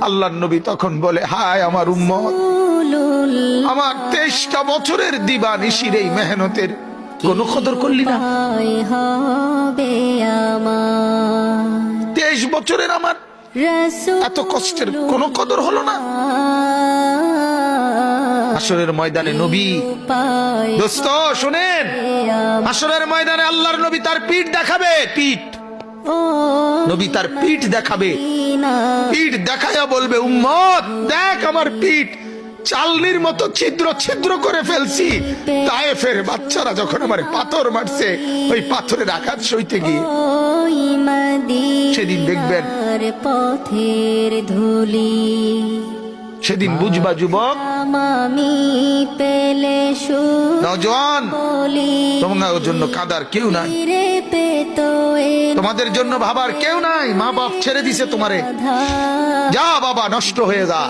আল্লাহর নবী তখন বলে, হায় আমার উম্মত, আমার 23টা বছরের দিবানিশির এই মেহনতের কোনো কদর করলি না? 23 বছরের আমার এত কষ্টের কোনো কদর হলো না? হাসরের ময়দানে নবী, দোস্ত শুনেন, হাসরের ময়দানে আল্লাহর নবী তার পিঠ দেখাবে, পিঠ, নবী তার পিঠ দেখাবে, পিঠ দেখায়া বলবে, উম্মত দেখ আমার পিঠ চালনির মতো ছিদ্র ছিদ্র করে ফেলছি। তায়েফের বাচ্চারা যখন আমার পাথর মারছে, ওই পাথরের আঘাত সইতে গিয়ে। সেদিন দেখবেন, পথের ধুলি, সেদিন বুঝবা যুবক, নওজোয়ান, তোমার জন্য কাঁদার কেউ নাই, তোমাদের জন্য ভাবার কেউ নাই। মা বাপ ছেড়ে দিছে তোমারে, যা বাবা নষ্ট হয়ে যা।